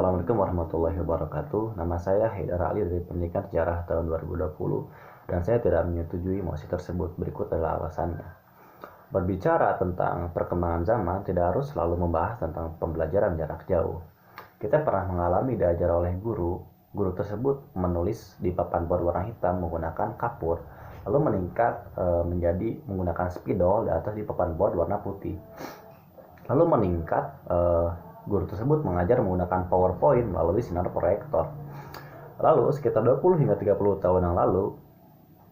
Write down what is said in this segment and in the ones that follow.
Assalamualaikum warahmatullahi wabarakatuh. Nama saya Haidar Ali dari Pendidikan Sejarah tahun 2020 dan saya tidak menyetujui mosi tersebut. Berikut adalah alasannya. Berbicara tentang perkembangan zaman tidak harus selalu membahas tentang pembelajaran jarak jauh. Kita pernah mengalami diajar oleh guru tersebut menulis di papan board warna hitam menggunakan kapur, lalu meningkat menjadi menggunakan spidol di atas di papan board warna putih. Lalu meningkat guru tersebut mengajar menggunakan PowerPoint melalui sinar proyektor. Lalu sekitar 20 hingga 30 tahun yang lalu,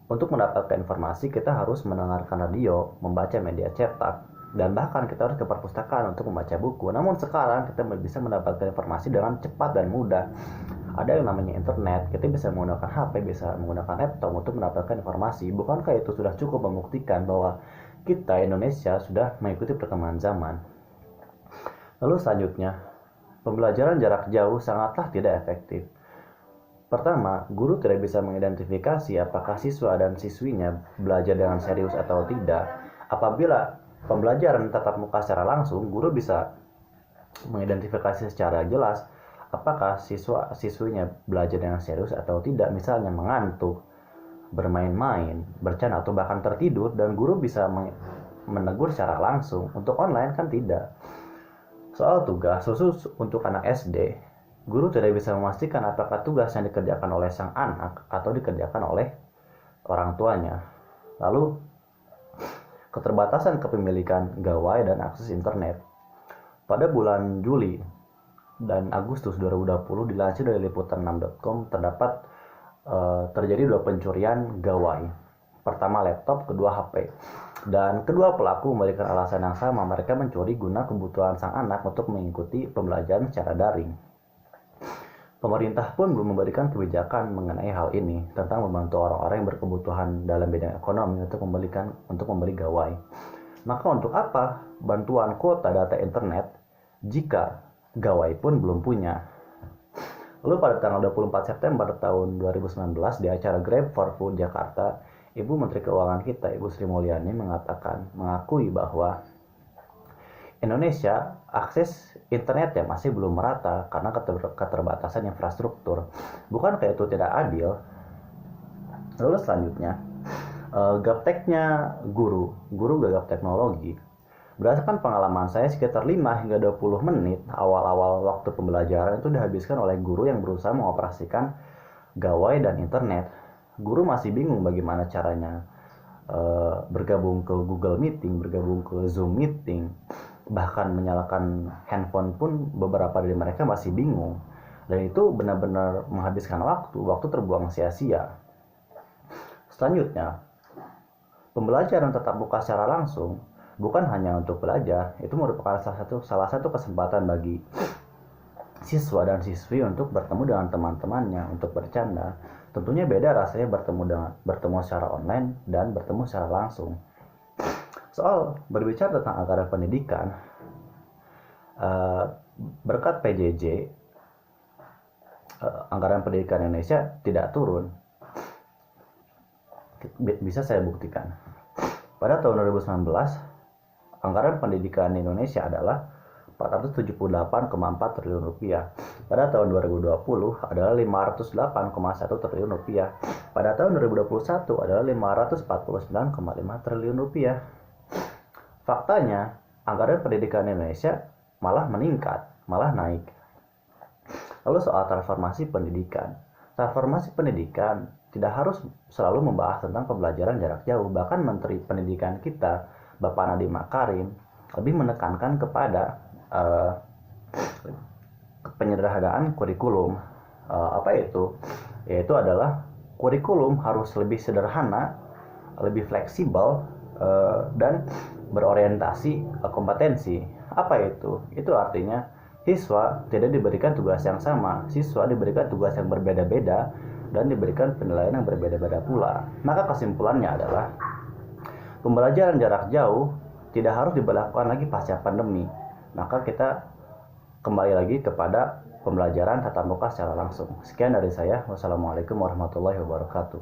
untuk mendapatkan informasi kita harus mendengarkan radio, membaca media cetak, dan bahkan kita harus ke perpustakaan untuk membaca buku. Namun sekarang kita bisa mendapatkan informasi dengan cepat dan mudah. Ada yang namanya internet, kita bisa menggunakan HP, bisa menggunakan laptop untuk mendapatkan informasi. Bukankah itu sudah cukup membuktikan bahwa kita Indonesia sudah mengikuti perkembangan zaman? Lalu selanjutnya, pembelajaran jarak jauh sangatlah tidak efektif. Pertama, guru tidak bisa mengidentifikasi apakah siswa dan siswinya belajar dengan serius atau tidak. Apabila pembelajaran tatap muka secara langsung, guru bisa mengidentifikasi secara jelas apakah siswinya belajar dengan serius atau tidak, misalnya mengantuk, bermain-main, bercanda, atau bahkan tertidur, dan guru bisa menegur secara langsung. Untuk online kan tidak. Soal tugas khusus untuk anak SD, guru tidak bisa memastikan apakah tugas yang dikerjakan oleh sang anak atau dikerjakan oleh orang tuanya. Lalu, keterbatasan kepemilikan gawai dan akses internet. Pada bulan Juli dan Agustus 2020 dilansir dari liputan6.com terjadi 2 pencurian gawai. Pertama laptop, kedua HP. Dan kedua pelaku memberikan alasan yang sama, mereka mencuri guna kebutuhan sang anak untuk mengikuti pembelajaran secara daring. Pemerintah pun belum memberikan kebijakan mengenai hal ini tentang membantu orang-orang yang berkebutuhan dalam bidang ekonomi untuk membeli gawai. Maka untuk apa bantuan kuota data internet jika gawai pun belum punya? Lalu pada tanggal 24 September tahun 2019 di acara Grab for Food Jakarta, Ibu Menteri Keuangan kita, Ibu Sri Mulyani, mengakui bahwa Indonesia akses internet yang masih belum merata karena keterbatasan infrastruktur. Bukankah itu tidak adil? Lalu selanjutnya, gapteknya guru gagap teknologi. Berdasarkan pengalaman saya, sekitar 5 hingga 20 menit awal-awal waktu pembelajaran itu dihabiskan oleh guru yang berusaha mengoperasikan gawai dan internet. Guru masih bingung bagaimana caranya bergabung ke Google Meeting, bergabung ke Zoom Meeting, bahkan menyalakan handphone pun beberapa dari mereka masih bingung. Dan itu benar-benar menghabiskan waktu terbuang sia-sia. Selanjutnya, pembelajaran tatap muka secara langsung bukan hanya untuk belajar, itu merupakan salah satu kesempatan bagi siswa dan siswi untuk bertemu dengan teman-temannya, untuk bercanda. Tentunya beda rasanya bertemu secara online dan bertemu secara langsung. Soal berbicara tentang anggaran pendidikan, berkat PJJ, anggaran pendidikan Indonesia tidak turun. Bisa saya buktikan. Pada tahun 2019, anggaran pendidikan Indonesia adalah 478,4 triliun rupiah. Pada tahun 2020 adalah 508,1 triliun rupiah. Pada tahun 2021 adalah 549,5 triliun rupiah. Faktanya, anggaran pendidikan Indonesia malah meningkat, malah naik. Lalu soal transformasi pendidikan. Transformasi pendidikan tidak harus selalu membahas tentang pembelajaran jarak jauh. Bahkan Menteri Pendidikan kita, Bapak Nadiem Makarim, lebih menekankan kepada penyederhanaan kurikulum. Apa itu? Yaitu adalah kurikulum harus lebih sederhana, lebih fleksibel, dan berorientasi kompetensi. Apa itu? Itu artinya siswa tidak diberikan tugas yang sama, siswa diberikan tugas yang berbeda-beda dan diberikan penilaian yang berbeda-beda pula. Maka kesimpulannya adalah pembelajaran jarak jauh tidak harus diberlakukan lagi pasca pandemi. Maka kita kembali lagi kepada pembelajaran tatap muka secara langsung. Sekian dari saya. Wassalamualaikum warahmatullahi wabarakatuh.